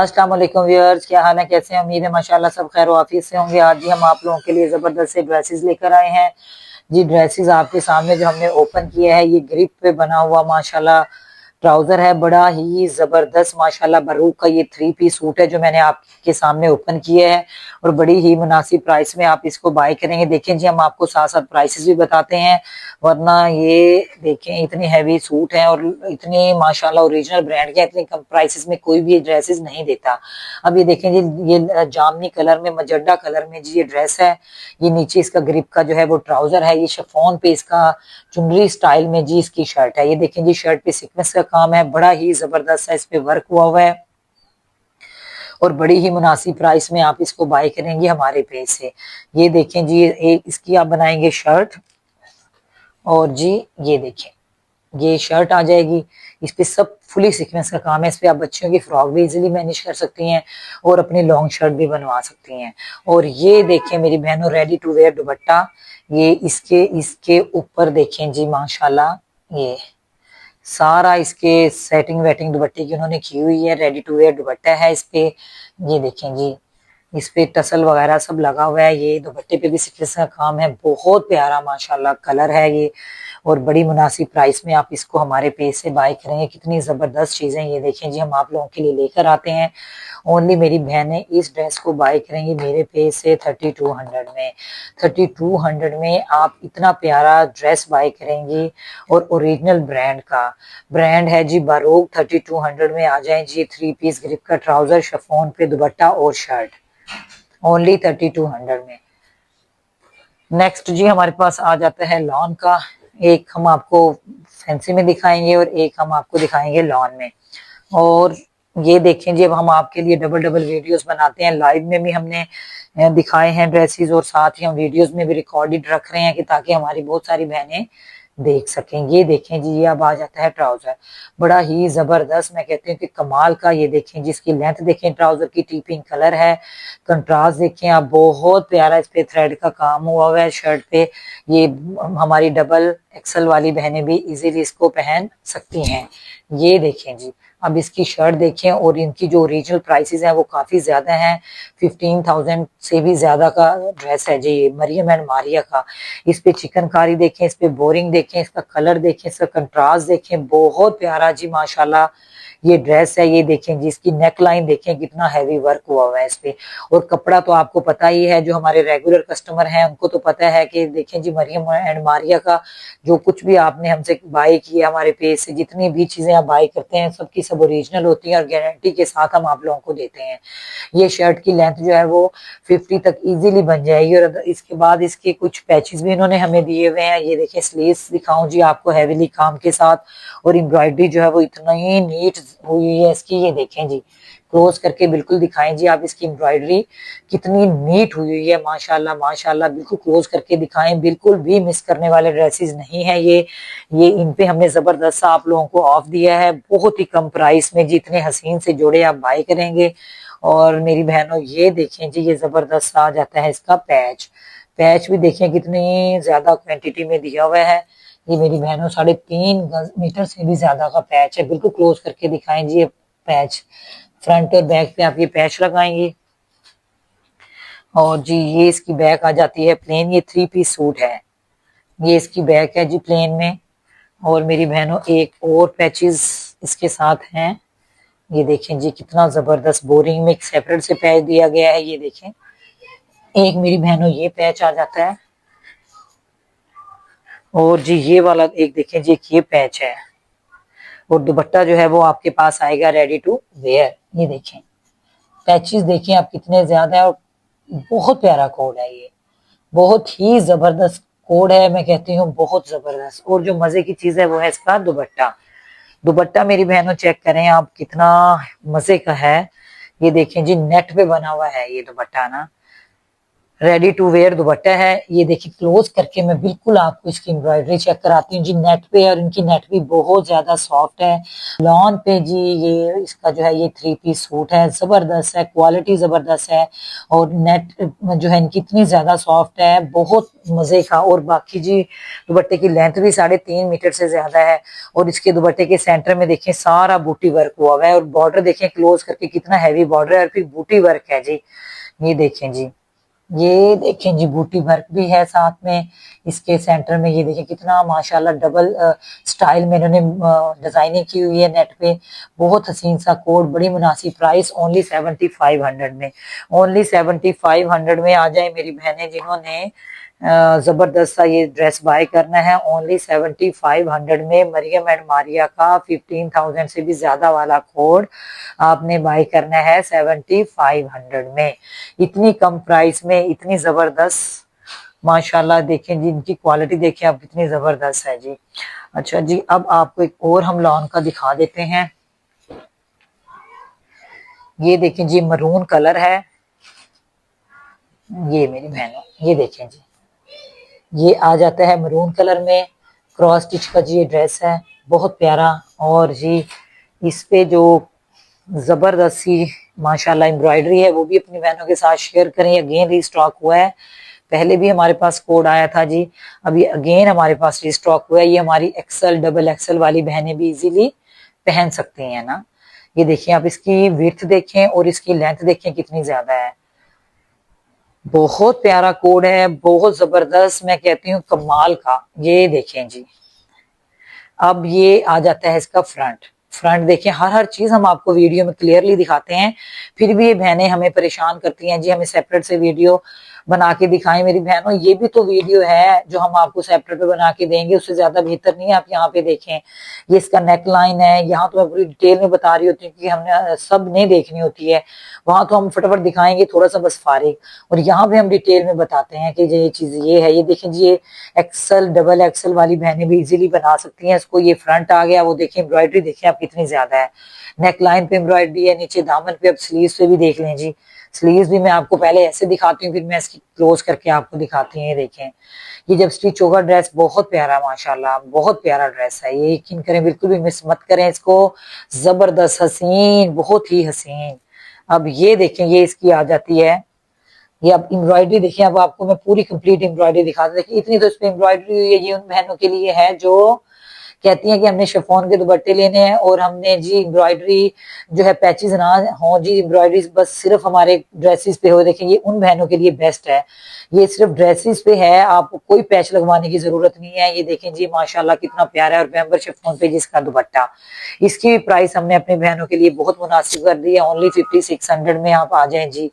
अस्सलाम वालेकुम व्यूअर्स, क्या हाल है, कैसे हैं? उम्मीद है माशाल्लाह सब खैर वाफियत से होंगे। आज ही हम आप लोगों के लिए जबरदस्त से ड्रेसेस लेकर आए हैं जी। ड्रेसेस आपके सामने जो हमने ओपन किया है, ये ग्रिप पे बना हुआ माशाल्लाह ट्राउजर है। बड़ा ही जबरदस्त माशाल्लाह बरूक का ये 3 पीस सूट है जो मैंने आपके सामने ओपन किया है और बड़ी ही मुनासिब प्राइस में आप इसको बाय करेंगे। देखें जी, हम आपको साथ साथ प्राइसेस भी बताते हैं, वरना ये देखें इतनी हैवी सूट है और इतनी माशाल्लाह ओरिजिनल ब्रांड के हैं, इतने कम प्राइसेस में कोई भी ये ड्रेसेस नहीं देता। अब ये देखें जी, ये जामनी कलर में, मजड्डा कलर में जी ये ड्रेस है। ये नीचे इसका ग्रिप का जो है वो ट्राउजर है। ये शिफॉन पे इसका चुनरी स्टाइल में जी इसकी शर्ट है। ये देखें जी, शर्ट पे सीक्वेंस का काम है, बड़ा ही जबरदस्त है, इस पे वर्क हुआ है और बड़ी ही मुनासिब प्राइस में आप इसको बाय करेंगे हमारे पेज से। ये देखें जी, एक इसकी आप बनाएंगे शर्ट और जी ये देखें, ये शर्ट आ जाएगी। इस पे सब फुली सीक्वेंस का काम है। इस पे आप बच्चियों की फ्रॉक भी इजीली मैनेज कर सकती हैं और अपनी लॉन्ग शर्ट भी बनवा सकती हैं। और ये देखें मेरी बहनों, रेडी टू वेयर दुपट्टा। ये इसके इसके ऊपर देखें जी माशाल्लाह, ये सारा इसके सेटिंग वेटिंग दुपट्टे की उन्होंने की हुई है। रेडी टू वेयर दुपट्टा है इस पे। ये देखें जी, इस पे टसल वगैरह सब लगा हुआ है। ये दुपट्टे पे भी सीक्वेंस का काम है, बहुत प्यारा माशाल्लाह कलर है ये और बड़ी मुनासिब प्राइस में आप इसको हमारे पेज से बाय करेंगे। कितनी जबरदस्त चीजें ये देखें जी हम आप लोगों के लिए लेकर आते हैं। ओनली मेरी बहनें इस ड्रेस को बाय करेंगी मेरे पेज से 3200 में। 3200 में आप इतना प्यारा ड्रेस बाय करेंगी और ओरिजिनल ब्रांड का। ब्रांड है जी बारोक। 3200 में आ जाए जी 3 पीस ग्रिप का ट्राउजर, शिफॉन पे दुपट्टा और शर्ट, ओनली 3200 में। नेक्स्ट जी हमारे पास आ जाता है लॉन का। एक हम आपको फैंसी में दिखाएंगे और एक हम आपको दिखाएंगे लॉन में। और ये देखें जी, अब हम आपके लिए डबल डबल वीडियोस बनाते हैं। लाइव में भी हमने दिखाए हैं ड्रेसेस और साथ ही हम वीडियोस में भी रिकॉर्डेड रख रहे हैं कि ताकि हमारी बहुत सारी बहनें देख सकें। ये देखें जी, ये अब आ जाता है ट्राउजर, बड़ा ही जबरदस्त, मैं कहती हूँ कि कमाल का। ये देखें जिसकी लेंथ देखें, ट्राउजर की टी पिंक कलर है। कंट्रास्ट देखें आप, बहुत प्यारा इस पे थ्रेड का काम हुआ हुआ है शर्ट पे। ये हमारी डबल एक्सल वाली बहनें भी इजीली इसको पहन सकती हैं। ये देखें जी, अब इसकी शर्ट देखें और इनकी जो ओरिजिनल प्राइसेस हैं वो काफी ज्यादा हैं। 15,000 से भी ज्यादा का ड्रेस है जी ये, मरियम एंड मारिया का। इस पे चिकनकारी देखें, इस पे बोरिंग देखें, इसका कलर देखें, इसका कंट्रास्ट देखें, बहुत प्यारा जी माशाल्लाह ये ड्रेस है। ये देखें जी, इसकी नेक लाइन देखें, कितना हैवी वर्क हुआ हुआ है इस पे। और कपड़ा तो आपको पता ही है, जो हमारे रेगुलर कस्टमर हैं उनको तो पता है कि देखें जी, मरियम एंड मारिया का जो कुछ भी आपने हमसे बाय किया हमारे पेज से, जितनी भी चीजें आप बाय करते हैं सबकी सब ओरिजिनल होती हैं और गारंटी के साथ हम आप लोगों को देते हैं। ये शर्ट की लेंथ जो है वो 50 तक इजीली बन जाएगी। और इसके बाद इसके कुछ पैचेस भी इन्होंने हमें दिए हुए हैं। ये देखें, स्लीव्स दिखाऊं जी आपको हैवीली काम के साथ, और एम्ब्रॉयडरी जो है वो इतना ही नीट हुई है इसकी। ये देखें जी, क्लोज करके बिल्कुल दिखाएं जी आप इसकी एम्ब्रॉयडरी कितनी नीट हुई है माशाल्लाह माशाल्लाह। बिल्कुल क्लोज करके दिखाएं, बिल्कुल भी मिस करने वाले ड्रेसेस नहीं है ये इन पे हमने जबरदस्त सा आप लोगों को ऑफ दिया है, बहुत ही कम प्राइस में जी। इतने हसीन से जोड़े आप बाय करेंगे। और मेरी बहनों ये देखें जी, ये जबरदस्त आ जाता है इसका पैच। पैच भी देखें कितनी ज्यादा क्वांटिटी में दिया हुआ है। ये मेरी बहनों 3.5 मीटर से भी ज्यादा का पैच है। बिल्कुल क्लोज करके दिखाएं जी ये पैच। फ्रंट और बैक पे आप ये पैच लगाएंगे। और जी ये इसकी बैक आ जाती है प्लेन। ये 3 पीस सूट है, ये इसकी बैक है जी प्लेन में। और मेरी बहनों एक और पैचेस इसके साथ हैं। ये देखें जी, कितना जबरदस्त बोरिंग में एक सेपरेट से पैच दिया गया है। ये देखें, एक मेरी बहनों ये पैच आ जाता है। और जी ये वाला एक देखें जी, एक ये पैच है। और दुपट्टा जो है वो आपके पास आएगा रेडी टू वेयर। ये देखें, पैचेस देखें आप कितने ज्यादा है और बहुत प्यारा कोड है ये, बहुत ही जबरदस्त कोड है, मैं कहती हूँ बहुत जबरदस्त। और जो मजे की चीज है वो है इसका दुपट्टा। दुपट्टा मेरी बहनों चेक करें आप, कितना मजे का है। ये देखें जी, नेट पे बना हुआ है ये दुपट्टा ना, रेडी टू वेयर दुपट्टा है। ये देखिए क्लोज करके मैं बिल्कुल आपको इसकी एम्ब्रॉयडरी चेक कराती हूँ जी नेट पे, और इनकी नेट भी बहुत ज्यादा सॉफ्ट है। लॉन पे जी ये इसका जो है ये 3 पीस सूट है, जबरदस्त है, क्वालिटी जबरदस्त है, और नेट जो है इनकी इतनी ज्यादा सॉफ्ट है, बहुत मजे का। और बाकी जी दुपट्टे की लेंथ भी 3.5 मीटर से ज्यादा है, और इसके दुपट्टे के सेंटर में देखें सारा बूटी वर्क हुआ हुआ है, और बॉर्डर देखें क्लोज करके कितना हैवी बॉर्डर है, और फिर बूटी वर्क है जी। ये देखें जी, ये देखें जी बूटी वर्क भी है साथ में इसके सेंटर में। ये देखें कितना माशाल्लाह डबल स्टाइल में इन्होंने डिजाइनिंग की हुई है नेट पे। बहुत हसीन सा कोड, बड़ी मुनासिब प्राइस, ओनली 7500 में। ओनली 7500 में आ जाए मेरी बहनें जिन्होंने जबरदस्त सा ये ड्रेस बाय करना है। ओनली 7500 में मरियम एंड मारिया का 15,000 से भी ज्यादा वाला कोड आपने बाय करना है 7500 में। इतनी कम प्राइस में इतनी जबरदस्त माशाल्लाह, देखें जी इनकी क्वालिटी देखें आप कितनी जबरदस्त है जी। अच्छा जी, अब आपको एक और हम लॉन का दिखा देते हैं। ये देखें जी मरून कलर है, ये मेरी बहनों ये देखें जी, ये आ जाता है मरून कलर में, क्रॉस स्टिच का जी ये ड्रेस है, बहुत प्यारा। और जी इस पे जो जबरदस्त सी माशाल्लाह एम्ब्रॉयडरी है वो भी अपनी बहनों के साथ शेयर करें। अगेन रीस्टॉक हुआ है, पहले भी हमारे पास कोड आया था जी, अभी अगेन हमारे पास रीस्टॉक हुआ है। ये हमारी एक्सल डबल एक्सल वाली बहनें भी इजीली पहन सकती हैं ना। ये देखिए आप इसकी विड्थ देखें और इसकी लेंथ देखें कितनी ज्यादा है, बहुत प्यारा कोड है, बहुत जबरदस्त, मैं कहती हूँ कमाल का। ये देखें जी, अब ये आ जाता है इसका फ्रंट। फ्रंट देखें, हर चीज हम आपको वीडियो में क्लियरली दिखाते हैं, फिर भी ये बहनें हमें परेशान करती हैं जी हमें सेपरेट से वीडियो बना के दिखाएं। मेरी बहनों ये भी तो वीडियो है जो हम आपको सेपरेट पे बना के देंगे, उससे ज्यादा बेहतर नहीं है। आप यहाँ पे देखें, ये इसका नेक लाइन है, यहाँ तो मैं पूरी डिटेल में बता रही होती हूँ क्योंकि हमने सब नहीं देखनी होती है, वहां तो हम फटाफट दिखाएंगे थोड़ा सा बस फारिग, और यहाँ पे हम डिटेल में बताते हैं कि ये चीज ये है। ये देखें जी, ये एक्सल डबल एक्सल वाली बहनें भी इजीली बना सकती हैं इसको। ये फ्रंट आ गया, वो देखें एम्ब्रॉयडरी देखें आप कितनी ज्यादा है, नेक लाइन पे एम्ब्रॉयडरी है, नीचे दामन पे, अब स्लीव्स पे भी देख लें जी। स्लीव्स भी मैं आपको पहले ऐसे दिखाती हूँ, फिर मैं इसकी क्लोज करके आपको दिखाती हूँ। ये देखें, ये जब स्टिच होगा ड्रेस बहुत प्यारा, माशाल्लाह बहुत प्यारा ड्रेस है, ये यकीन करें, बिल्कुल भी मिस मत करें इसको। जबरदस्त हसीन, बहुत ही हसीन। अब ये देखें, ये इसकी आ जाती है, ये अब एम्ब्रॉयडरी देखिए, अब आपको मैं पूरी कंप्लीट एम्ब्रॉयडरी दिखा दूं। देखिए इतनी तो इस पे एम्ब्रॉयडरी हुई है, ये उन बहनों के लिए है जो कहती हैं कि हमने शिफॉन के दुपट्टे लेने हैं और हमने जी एम्ब्रॉयडरी जो है पैचेस ना हो जी, एम्ब्रॉयडरी बस सिर्फ हमारे ड्रेसेस पे हो। देखें ये उन बहनों के लिए बेस्ट है, ये सिर्फ ड्रेसेस पे है, आपको कोई पैच लगवाने की जरूरत नहीं है। ये देखें जी माशाल्लाह कितना प्यारा है, और मेंबर शिफॉन पे जिसका दुपट्टा, इसकी भी प्राइस हमने अपनी बहनों के लिए बहुत मुनासिब कर दी है। ओनली 5600 में आप आ जाएं जी,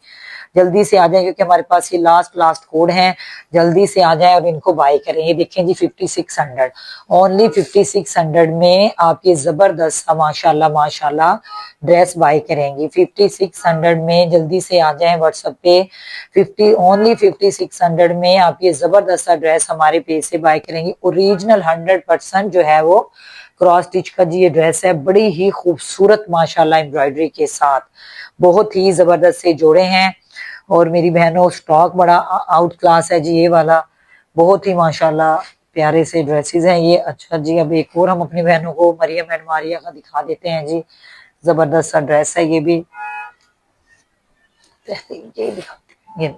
जल्दी से आ जाएं क्योंकि हमारे पास ये लास्ट कोड हैं, जल्दी से आ जाएं और इनको बाय करें। ये देखें जी 5600, ओनली 5600 में आप ये जबरदस्त माशाल्लाह माशाल्लाह ड्रेस बाय करेंगी 5600 में। जल्दी से आ जाएं व्हाट्सएप पे, ओनली 5600 में आप ये जबरदस्त ड्रेस हमारे पेज से बाय करेंगी। ओरिजिनल 100% जो है वो क्रॉस स्टिच का जी ये ड्रेस है, बड़ी ही खूबसूरत माशाल्लाह एम्ब्रॉयडरी के साथ, बहुत ही जबरदस्त से जोड़े हैं। और मेरी बहनों स्टॉक बड़ा आउट क्लास है जी ये वाला, बहुत ही माशाल्लाह प्यारे से ड्रेसेस हैं ये। अच्छा जी, अब एक और हम अपनी बहनों को मरियम एंड मारिया का दिखा देते हैं जी, जबरदस्त सा ड्रेस है ये भी, ये दिखाते हैं।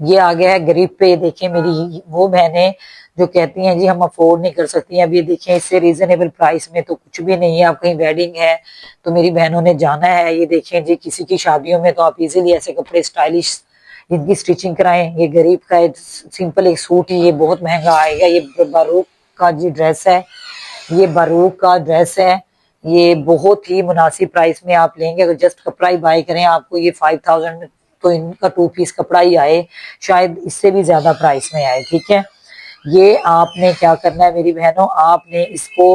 ये आ गया है गरीब पे। ये देखें मेरी वो बहनें जो कहती हैं जी हम अफोर्ड नहीं कर सकती, अब ये देखें इससे रीजनेबल प्राइस में तो कुछ भी नहीं है। आप कहीं वेडिंग है तो मेरी बहनों ने जाना है, ये देखें जी किसी की शादियों में तो आप इजीली ऐसे कपड़े स्टाइलिश इनकी स्टिचिंग कराएं। ये गरीब का एक सिंपल एक सूट ही ये बहुत महंगा आएगा। ये बारूक का जी ड्रेस है, ये बारूक का ड्रेस है, ये बहुत ही मुनासिब प्राइस में आप लेंगे। अगर जस्ट कपड़ा ही बाय करें आपको ये 5000 में तो इनका 2 पीस कपड़ा ही आए, शायद इससे भी ज्यादा प्राइस में आए। ठीक है, ये आपने क्या करना है मेरी बहनों, आपने इसको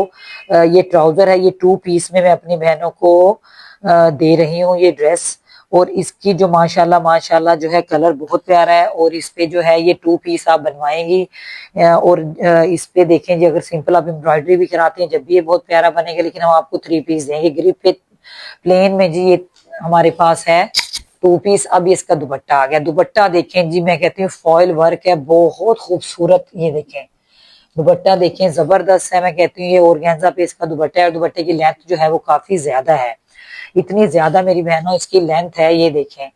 ये ट्राउजर है, ये 2 पीस में मैं अपनी बहनों को दे रही हूँ ये ड्रेस। और इसकी जो माशाल्लाह माशाल्लाह जो है कलर बहुत प्यारा है, और इस पे जो है ये 2 पीस आप बनवाएंगी। और इस पे देखें जी, अगर सिंपल आप एम्ब्रॉयडरी भी कराते हैं जब भी ये बहुत प्यारा बनेगा, लेकिन हम आपको 3 पीस देंगे। ग्रिप पे प्लेन में जी ये हमारे पास है टू पीस। अब ये इसका दुपट्टा आ गया। दुपट्टा देखें जी, मैं कहती हूँ फॉयल वर्क है, बहुत खूबसूरत। ये देखें दुपट्टा देखें, जबरदस्त है। मैं कहती हूँ ये ऑर्गेन्जा पे इसका दुपट्टा है और दुपट्टे की लेंथ जो है वो काफी ज्यादा है। इतनी ज्यादा मेरी बहनों इसकी लेंथ है। ये देखें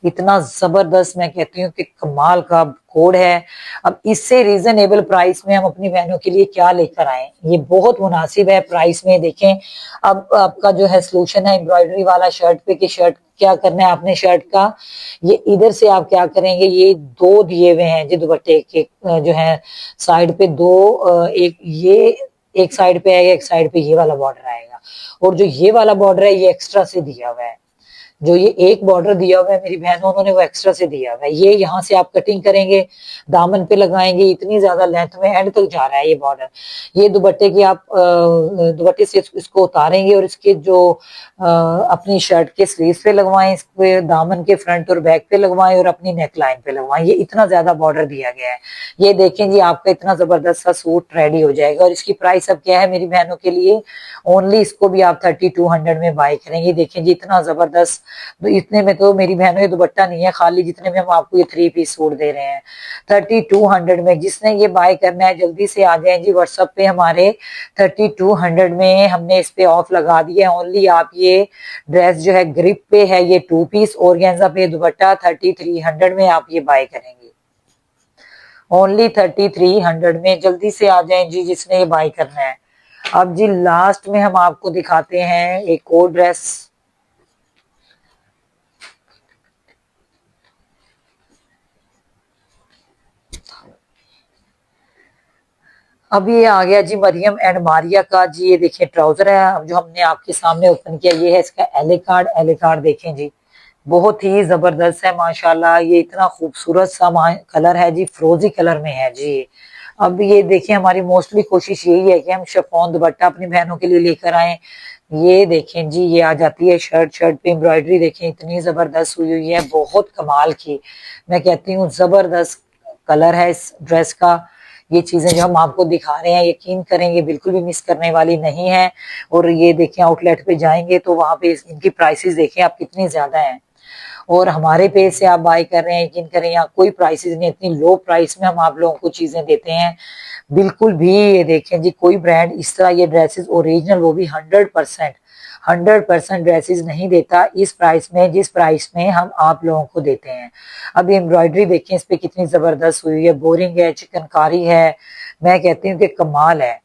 इतना जबरदस्त, मैं कहती हूँ कि कमाल का कोड है। अब इससे रीजनेबल प्राइस में हम अपनी बहनों के लिए क्या लेकर आए, ये बहुत मुनासिब है प्राइस में। देखें अब आपका जो है सोल्यूशन है एम्ब्रॉयडरी वाला शर्ट पे, कि शर्ट क्या करना है आपने शर्ट का, ये इधर से आप क्या करेंगे, ये दो दिए हुए हैं जी दुपट्टे के जो है साइड पे दो, एक ये एक साइड पे आएगा, एक साइड पे ये वाला बॉर्डर आएगा, और जो ये वाला बॉर्डर है ये एक्स्ट्रा से दिया हुआ है। जो ये एक बॉर्डर दिया हुआ है मेरी बहनों, उन्होंने वो एक्स्ट्रा से दिया हुआ है। ये यहाँ से आप कटिंग करेंगे, दामन पे लगाएंगे, इतनी ज्यादा लेंथ में एंड तक जा रहा है ये बॉर्डर। ये दुपट्टे की आप दुपट्टे से इसको उतारेंगे और इसके जो अपनी शर्ट के स्लीव पे लगवाएं, इसके दामन के फ्रंट और बैक पे लगवाएं और अपनी नेक लाइन पे लगवाएं। ये इतना ज्यादा बॉर्डर दिया गया है। ये देखें जी आपका इतना जबरदस्त सा सूट रेडी हो जाएगा। और इसकी प्राइस अब क्या है मेरी बहनों के लिए, ओनली इसको भी आप 3200 में बाय करेंगे। देखें जी इतना जबरदस्त, तो इतने में तो मेरी बहनों ये दुपट्टा नहीं है खाली, जितने में हम आपको ये 3 पीस सूट दे रहे हैं 3200 में। जिसने ये बाय करना है जल्दी से आ जाए जी व्हाट्सएप पे हमारे। 3200 में हमने इस पे ऑफ लगा दिया है। ओनली आप ये ड्रेस जो है ग्रिप पे है, ये 2 पीस ऑर्गेन्जा पे दुपट्टा 3300 में आप ये बाय करेंगे। ओनली 3300 में, जल्दी से आ जाए जी जिसने ये बाय करना है। अब जी लास्ट में हम आपको दिखाते हैं एक और ड्रेस। अब ये आ गया जी मरियम एंड मारिया का। जी ये देखिए ट्राउजर है अब जो हमने आपके सामने ओपन किया, ये है इसका एले कार्ड। एले कार्ड देखें जी बहुत ही जबरदस्त है माशाल्लाह। ये इतना खूबसूरत सा कलर है जी, फ्रोजी कलर में है जी। अब ये देखिए हमारी मोस्टली कोशिश यही है कि हम शिफॉन दुपट्टा अपनी बहनों के लिए लेकर आए। ये देखें जी ये आ जाती है शर्ट, शर्ट पे एम्ब्रॉयडरी देखें इतनी जबरदस्त हुई हुई है, बहुत कमाल की। मैं कहती हूँ जबरदस्त कलर है इस ड्रेस का। ये चीजें जो हम आपको दिखा रहे हैं यकीन करेंगे बिल्कुल भी मिस करने वाली नहीं है। और ये देखें आउटलेट पे जाएंगे तो वहां पे इनकी प्राइसेस देखें आप कितनी ज्यादा है, और हमारे पेज से आप बाय कर रहे हैं यकीन करें यहाँ कोई प्राइसेस नहीं, इतनी लो प्राइस में हम आप लोगों को चीजें देते हैं बिल्कुल भी। ये देखें जी कोई ब्रांड इस तरह ये ड्रेसेस ओरिजिनल, वो भी 100% ड्रेसेस नहीं देता इस प्राइस में, जिस प्राइस में हम आप लोगों को देते हैं। अब एम्ब्रॉयडरी देखें इस पे कितनी जबरदस्त हुई है, बोरिंग है, चिकनकारी है। मैं कहती हूँ कि कमाल है,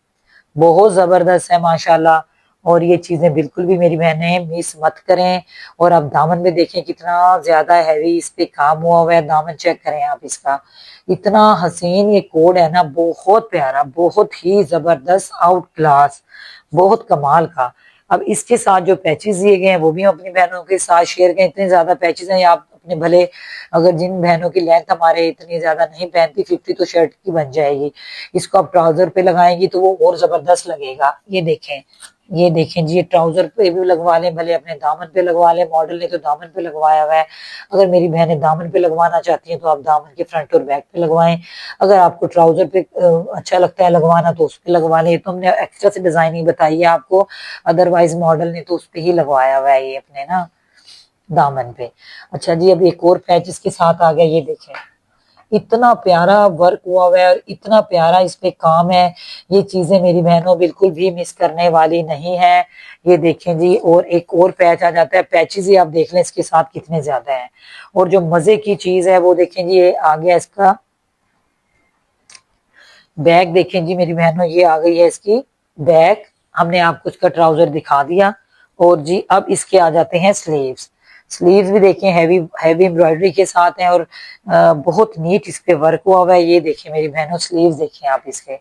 बहुत जबरदस्त है माशाल्लाह। और ये चीजें बिल्कुल भी मेरी बहनें मिस मत करें। और आप दामन में देखें कितना ज्यादा हैवी इस पे काम हुआ हुआ है, दामन चेक करें आप इसका, इतना हसीन ये कोड है ना, बहुत प्यारा, बहुत ही जबरदस्त, आउट क्लास, बहुत कमाल का। अब इसके साथ जो पैचेस दिए गए हैं वो भी हम अपनी बहनों के साथ शेयर करें। इतने ज्यादा पैचेस हैं आप अपने भले, अगर जिन बहनों की लेंथ हमारे इतनी ज्यादा नहीं पहनती 50 तो शर्ट की बन जाएगी, इसको आप ट्राउजर पे लगाएंगी तो वो और जबरदस्त लगेगा। ये देखें, ये देखें जी ये ट्राउजर पे भी लगवा लें, भले अपने दामन पे लगवा लें, मॉडल ने तो दामन पे लगवाया हुआ है। अगर मेरी बहनें दामन पे लगवाना चाहती हैं तो आप दामन के फ्रंट और बैक पे लगवाएं। अगर आपको ट्राउजर पे अच्छा लगता है लगवाना तो उस पे लगवा लें, तो हमने एक्स्ट्रा से डिजाइनिंग बताई है आपको, अदरवाइज मॉडल ने तो उस पे ही लगवाया हुआ है ये अपने ना दामन पे। अच्छा जी अब एक और पैच इसके साथ आ गया, ये देखें इतना प्यारा वर्क हुआ हुआ है और इतना प्यारा इस पे काम है। ये चीजें मेरी बहनों बिल्कुल भी मिस करने वाली नहीं है। ये देखें जी और एक और पैच आ जाता है, पैचेस ही आप देख लें इसके साथ कितने ज्यादा हैं। और जो मजे की चीज है वो देखें जी ये आ गया इसका बैग। देखें जी मेरी बहनों ये आ गई है इसकी बैग, हमने आपको इसका ट्राउजर दिखा दिया। और जी अब इसके आ जाते हैं स्लीव्स। स्लीव्स भी देखें हैवी हैवी एम्ब्रॉयडरी के साथ हैं और बहुत नीट इस पे वर्क हुआ हुआ है। ये देखें मेरी बहनों स्लीव्स देखें आप इसके,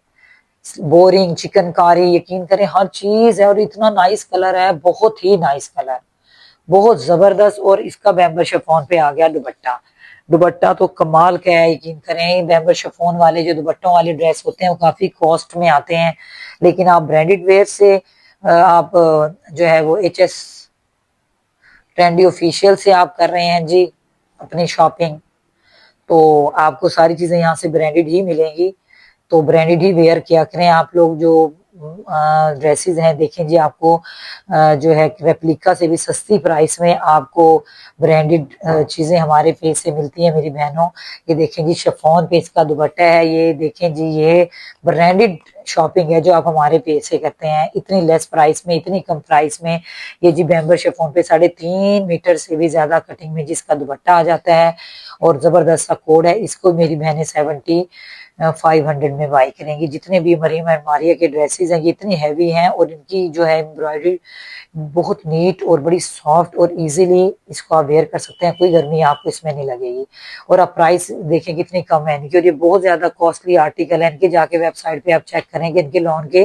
बोरिंग चिकनकारी, यकीन करें हर चीज है और इतना नाइस कलर है, बहुत ही नाइस कलर, बहुत जबरदस्त। और इसका बैम्बर शिफॉन पे आ गया दुपट्टा। दुपट्टा तो कमाल का है, यकीन करें बैम्बर शिफॉन वाले जो दुपट्टों वाले ड्रेस होते हैं वो काफी कॉस्ट में आते हैं, लेकिन आप ब्रांडेड वेयर से आप जो है वो HS ट्रेंडी ऑफिशियल से आप कर रहे हैं जी अपनी शॉपिंग, तो आपको सारी चीजें यहाँ से ब्रांडेड ही मिलेंगी। तो ब्रांडेड ही वेयर किया करें आप लोग, जो ड्रेसेस हैं, देखें जी आपको जो है रेप्लिका से भी सस्ती प्राइस में आपको ब्रांडेड चीजें हमारे पेज से मिलती है मेरी बहनों। ये देखें जी शिफॉन पे इसका दुपट्टा है, ये देखें जी ये ब्रांडेड शॉपिंग है जो आप हमारे पेज से करते हैं इतनी लेस प्राइस में, इतनी कम प्राइस में। ये जी बैम्बर शिफॉन पे 3.5 मीटर से भी ज्यादा कटिंग में जिसका दुपट्टा आ जाता है और जबरदस्त सा कोड है। इसको मेरी बहनें 500 में बाई करेंगी। जितने भी मरीम एंड मारिया के ड्रेसेस हैं ये इतनी हैवी हैं और इनकी जो है एम्ब्रॉयडरी बहुत नीट और बड़ी सॉफ्ट और इजीली इसको आप वेयर कर सकते हैं, कोई गर्मी आपको इसमें नहीं लगेगी। और आप प्राइस देखें कितनी कम है इनकी, और ये बहुत ज्यादा कॉस्टली आर्टिकल है। इनके जाके वेबसाइट पे आप चेक करेंगे इनके लॉन के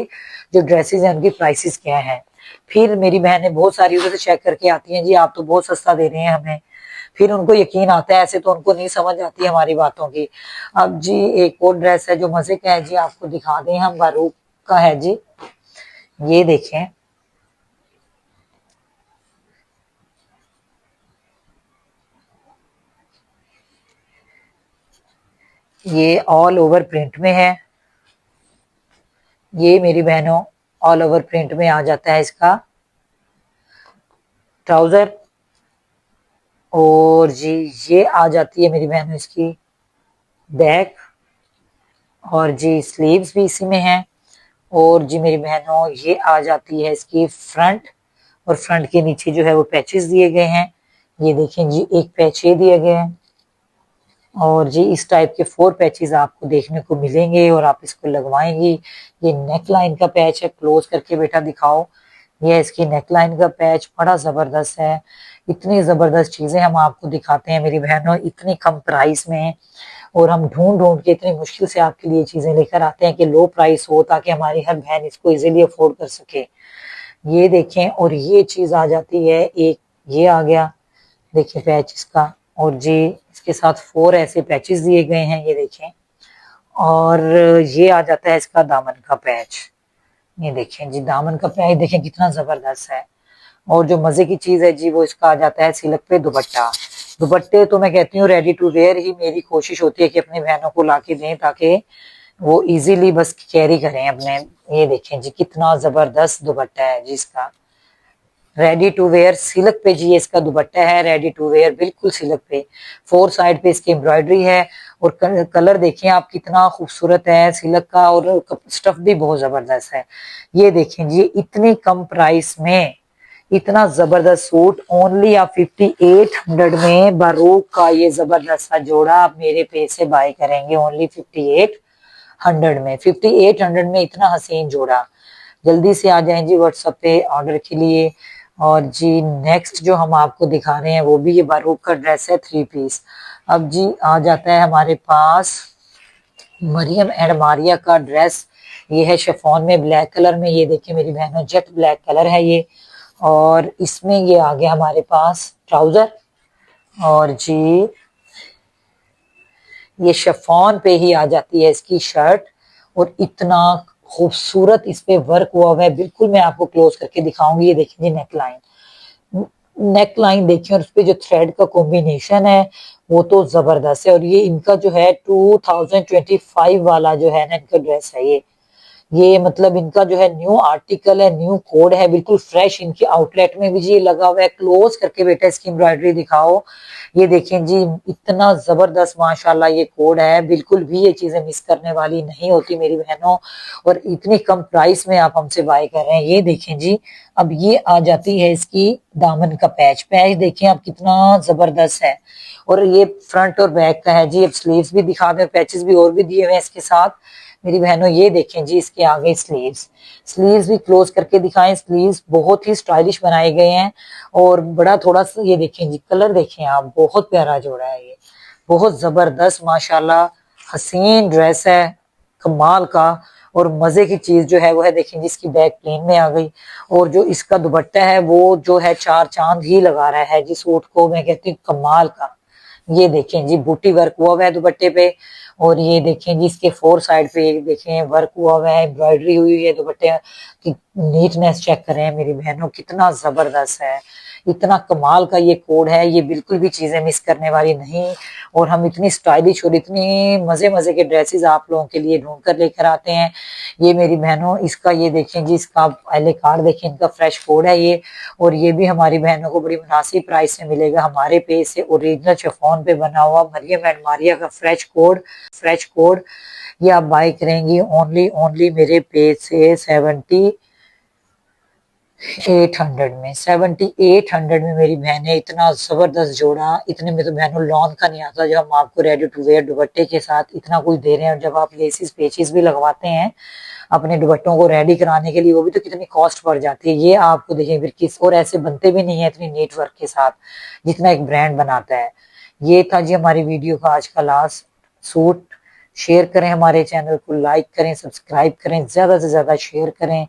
जो ड्रेसेस हैं उनकी प्राइसेस क्या है। फिर मेरी बहनें बहुत सारी उधर से चेक करके आती हैं जी आप तो बहुत सस्ता दे रहे हैं हमें, फिर उनको यकीन आता है, ऐसे तो उनको नहीं समझ आती हमारी बातों की। अब जी एक और ड्रेस है जो मजे का है जी, आपको दिखा दें हम, बारूक का है जी, ये देखें। ये ऑल ओवर प्रिंट में है, ये मेरी बहनों ऑल ओवर प्रिंट में आ जाता है इसका ट्राउजर। और जी ये आ जाती है मेरी बहनों इसकी बैक, और जी स्लीव्स भी इसी में है। और जी मेरी बहनों ये आ जाती है इसकी फ्रंट, और फ्रंट के नीचे जो है वो पैचेस दिए गए हैं। ये देखें जी एक पैच ये दिए गए हैं, और जी इस टाइप के 4 पैचेस आपको देखने को मिलेंगे और आप इसको लगवाएंगी। ये नेक लाइन का पैच है, क्लोज करके बेटा दिखाओ। ये इसकी नेक लाइन का पैच बड़ा जबरदस्त है। इतनी जबरदस्त चीजें हम आपको दिखाते हैं मेरी बहनों इतनी कम प्राइस में, और हम ढूंढ ढूंढ के इतनी मुश्किल से आपके लिए चीजें लेकर आते हैं कि लो प्राइस हो ताकि हमारी हर बहन इसको इजीली अफोर्ड कर सके। ये देखें, और ये चीज आ जाती है एक, ये आ गया देखिए पैच इसका, और जी इसके साथ 4 ऐसे पैचेस दिए गए हैं ये देखें। और ये आ जाता है इसका दामन का पैच, ये देखें जी दामन का पैच देखें कितना जबरदस्त है। और जो मजे की चीज है जी वो इसका आ जाता है सिलक पे दुपट्टा। दुपट्टे तो मैं कहती हूँ रेडी टू वेयर ही मेरी कोशिश होती है कि अपनी बहनों को ला के दें ताकि वो इजीली बस कैरी करें अपने। ये देखें जी कितना जबरदस्त दुपट्टा है जी इसका, रेडी टू वेयर सिल्क पे जी इसका दुपट्टा है, रेडी टू वेयर बिल्कुल सिल्क पे। 4 साइड पे इसकी एम्ब्रॉयडरी है, और कलर देखें आप कितना खूबसूरत है सिल्क का, और स्टफ भी बहुत जबरदस्त है। ये देखें जी इतनी कम प्राइस में इतना जबरदस्त सूट ओनली आप 5800 में बारूक का ये जबरदस्त सा जोड़ा आप मेरे पेज से बाय करेंगे ओनली 5800 में। 5800 में इतना हसीन जोड़ा, जल्दी से आ जाएं जी व्हाट्सएप पे ऑर्डर के लिए। और जी नेक्स्ट जो हम आपको दिखा रहे हैं वो भी ये बारूक का ड्रेस है 3 पीस। अब जी आ जाता है हमारे पास मरियम एंड मारिया का ड्रेस, ये है शिफॉन में ब्लैक कलर में, ये देखिए मेरी बहनों जेट ब्लैक कलर है ये। और इसमें ये आ गया हमारे पास ट्राउजर, और जी ये शिफॉन पे ही आ जाती है इसकी शर्ट, और इतना खूबसूरत इस पे वर्क हुआ हुआ है, बिल्कुल मैं आपको क्लोज करके दिखाऊंगी। ये देखिए नेक लाइन, नेक लाइन देखिए, और उस पे जो थ्रेड का कॉम्बिनेशन है वो तो जबरदस्त है। और ये इनका जो है 2025 वाला जो है ना इनका ड्रेस है ये मतलब इनका जो है न्यू आर्टिकल है, न्यू कोड है, बिल्कुल फ्रेश। इनकी आउटलेट में भी ये लगा हुआ है, क्लोज करके बेटा इसकी एम्ब्रॉयडरी दिखाओ। ये देखें जी इतना जबरदस्त माशाल्लाह ये कोड है, बिल्कुल भी ये चीजें मिस करने वाली नहीं होती मेरी बहनों, और इतनी कम प्राइस में आप हमसे बाय कर रहे हैं। ये देखें जी अब ये आ जाती है इसकी दामन का पैच, पैच देखें आप कितना जबरदस्त है, और ये फ्रंट और बैक का है जी। अब स्लीव्स भी दिखा दें, पैचेस भी और भी दिए हुए हैं इसके साथ मेरी बहनों। ये देखें जी इसके आगे स्लीव्स, स्लीव्स भी क्लोज करके दिखाएं, स्लीव्स बहुत ही स्टाइलिश बनाए गए हैं, और बड़ा थोड़ा सा ये देखें जी कलर देखें आप, बहुत प्यारा जोड़ा है ये, बहुत जबरदस्त माशाल्लाह हसीन ड्रेस है कमाल का। और मजे की चीज जो है वो है देखें जी इसकी बैक प्लेन में आ गई, और जो इसका दुपट्टा है वो जो है 4 चांद ही लगा रहा है जी सूट को, मैं कहती हूँ कमाल का। ये देखें जी बूटी वर्क हुआ हुआ है दुपट्टे पे, और ये देखें जी इसके 4 साइड पे देखें वर्क हुआ हुआ है, एम्ब्रॉयडरी हुई है दुपट्टे की, नीटनेस चेक करें मेरी बहनों कितना जबरदस्त है। इतना कमाल का ये कोड है, ये बिल्कुल भी चीजें मिस करने वाली नहीं। और हम इतनी स्टाइलिश और इतनी मजे मजे के ड्रेसेस आप लोगों के लिए ढूंढ कर लेकर आते हैं। ये मेरी बहनों, इसका ये देखें जी, इसका पहले कार्ड देखें, इनका फ्रेश कोड है ये। और ये भी हमारी बहनों को बड़ी मुनासिब प्राइस में मिलेगा हमारे पेज से, ओरिजिनल शिफॉन पे बना हुआ मरियम एंड मारिया का फ्रेश कोड ये आप बाय करेंगी ओनली ओनली मेरे पेज से 7800 में मेरी बहनें। इतना जबरदस्त जोड़ा, इतने में तो बहनों लॉन का नहीं आता जो हम आपको रेडी टू वेयर दुपट्टे के साथ इतना कुछ दे रहे हैं। और जब आप लेसिस पेचिस भी लगवाते हैं अपने दुपट्टों को रेडी कराने के लिए, वो भी तो कितनी कॉस्ट पड़ जाती है। ये आपको देखिए फिर किस और ऐसे बनते भी नहीं है इतनी नीट वर्क के साथ जितना एक ब्रांड बनाता है। ये था जी हमारी वीडियो का आज का लास्ट सूट। शेयर करें, हमारे चैनल को लाइक करें, सब्सक्राइब करें, ज्यादा से ज्यादा शेयर करें।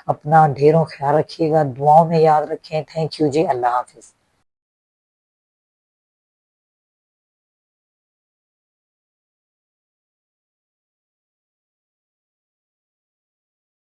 अपना ढेरों ख्याल रखिएगा, दुआओं में याद रखें। थैंक यू जी, अल्लाह हाफिज।